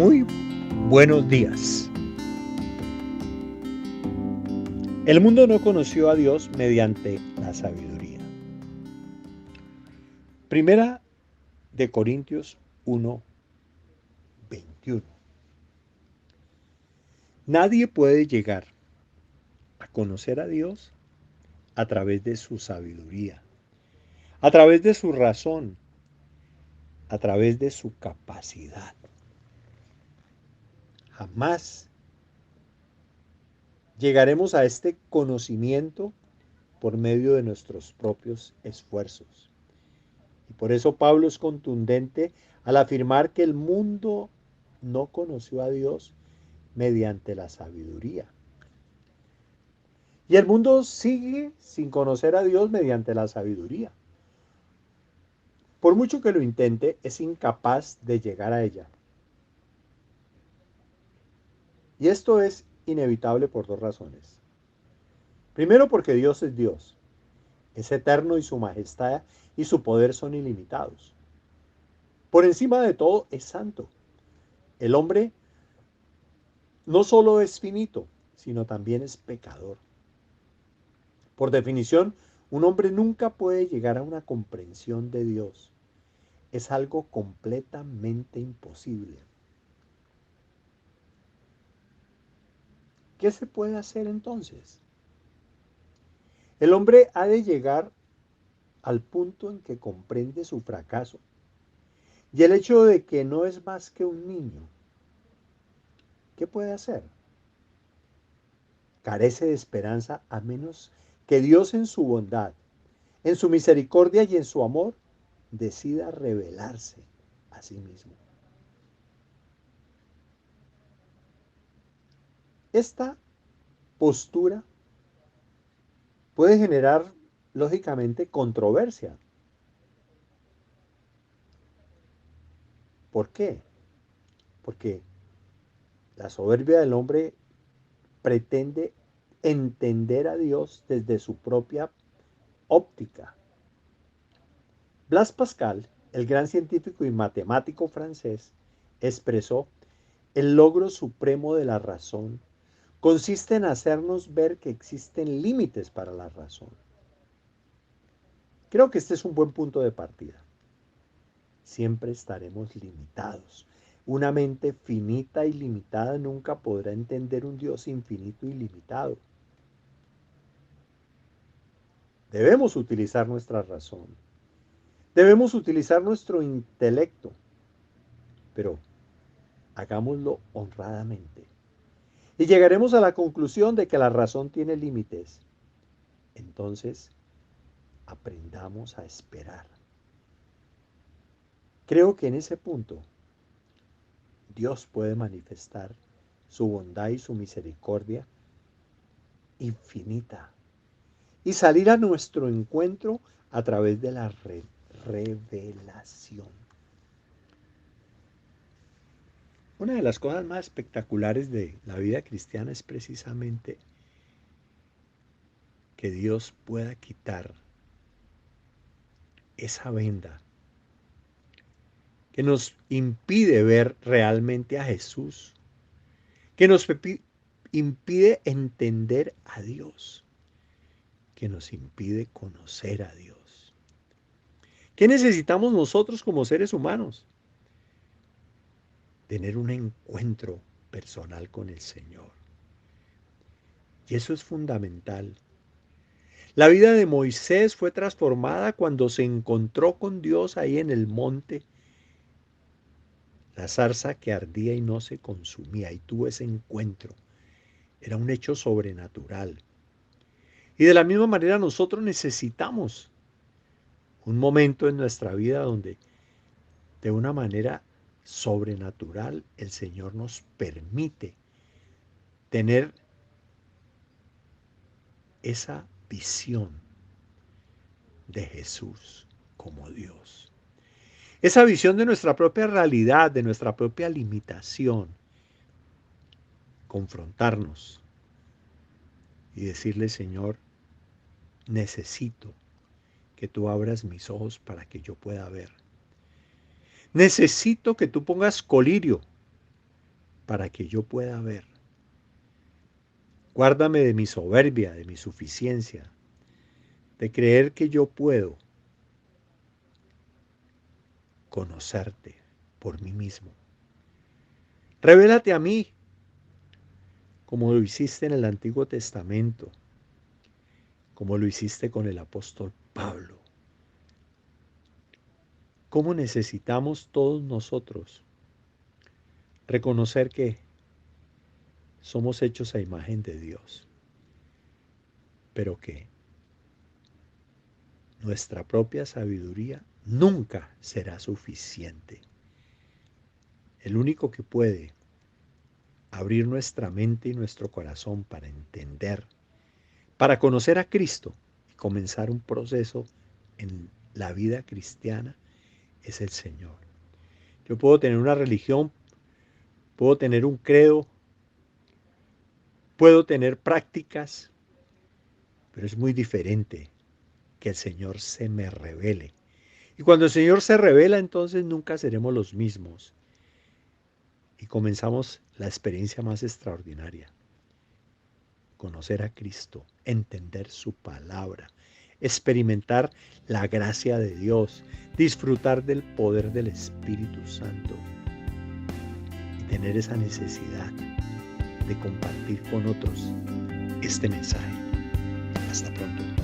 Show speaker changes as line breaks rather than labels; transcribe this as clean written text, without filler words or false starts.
Muy buenos días. El mundo no conoció a Dios mediante la sabiduría. Primera de Corintios 1:21. Nadie puede llegar a conocer a Dios a través de su sabiduría, a través de su razón, a través de su capacidad. Jamás llegaremos a este conocimiento por medio de nuestros propios esfuerzos. Y por eso Pablo es contundente al afirmar que el mundo no conoció a Dios mediante la sabiduría. Y el mundo sigue sin conocer a Dios mediante la sabiduría. Por mucho que lo intente, es incapaz de llegar a ella. Y esto es inevitable por dos razones. Primero, porque Dios es Dios, es eterno y su majestad y su poder son ilimitados. Por encima de todo, es santo. El hombre no solo es finito, sino también es pecador. Por definición, un hombre nunca puede llegar a una comprensión de Dios. Es algo completamente imposible. ¿Qué se puede hacer entonces? El hombre ha de llegar al punto en que comprende su fracaso y el hecho de que no es más que un niño. ¿Qué puede hacer? Carece de esperanza a menos que Dios en su bondad, en su misericordia y en su amor decida revelarse a sí mismo. Esta postura puede generar, lógicamente, controversia. ¿Por qué? Porque la soberbia del hombre pretende entender a Dios desde su propia óptica. Blaise Pascal, el gran científico y matemático francés, expresó: el logro supremo de la razón consiste en hacernos ver que existen límites para la razón. Creo que este es un buen punto de partida. Siempre estaremos limitados. Una mente finita y limitada nunca podrá entender un Dios infinito y limitado. Debemos utilizar nuestra razón. Debemos utilizar nuestro intelecto, pero hagámoslo honradamente. Y llegaremos a la conclusión de que la razón tiene límites. Entonces, aprendamos a esperar. Creo que en ese punto Dios puede manifestar su bondad y su misericordia infinita y salir a nuestro encuentro a través de la revelación. Una de las cosas más espectaculares de la vida cristiana es precisamente que Dios pueda quitar esa venda que nos impide ver realmente a Jesús, que nos impide entender a Dios, que nos impide conocer a Dios. ¿Qué necesitamos nosotros como seres humanos? Tener un encuentro personal con el Señor. Y eso es fundamental. La vida de Moisés fue transformada cuando se encontró con Dios ahí en el monte, la zarza que ardía y no se consumía, y tuvo ese encuentro. Era un hecho sobrenatural. Y de la misma manera nosotros necesitamos un momento en nuestra vida donde de una manera sobrenatural el Señor nos permite tener esa visión de Jesús como Dios. Esa visión de nuestra propia realidad, de nuestra propia limitación. Confrontarnos y decirle: Señor, necesito que tú abras mis ojos para que yo pueda ver. Necesito que tú pongas colirio para que yo pueda ver. Guárdame de mi soberbia, de mi suficiencia, de creer que yo puedo conocerte por mí mismo. Revélate a mí, como lo hiciste en el Antiguo Testamento, como lo hiciste con el apóstol Pablo. ¿Cómo necesitamos todos nosotros reconocer que somos hechos a imagen de Dios, pero que nuestra propia sabiduría nunca será suficiente? El único que puede abrir nuestra mente y nuestro corazón para entender, para conocer a Cristo y comenzar un proceso en la vida cristiana, es el Señor. Yo puedo tener una religión, puedo tener un credo, puedo tener prácticas, pero es muy diferente que el Señor se me revele. Y cuando el Señor se revela, entonces nunca seremos los mismos. Y comenzamos la experiencia más extraordinaria. Conocer a Cristo, entender su palabra, experimentar la gracia de Dios, disfrutar del poder del Espíritu Santo y tener esa necesidad de compartir con otros este mensaje. Hasta pronto.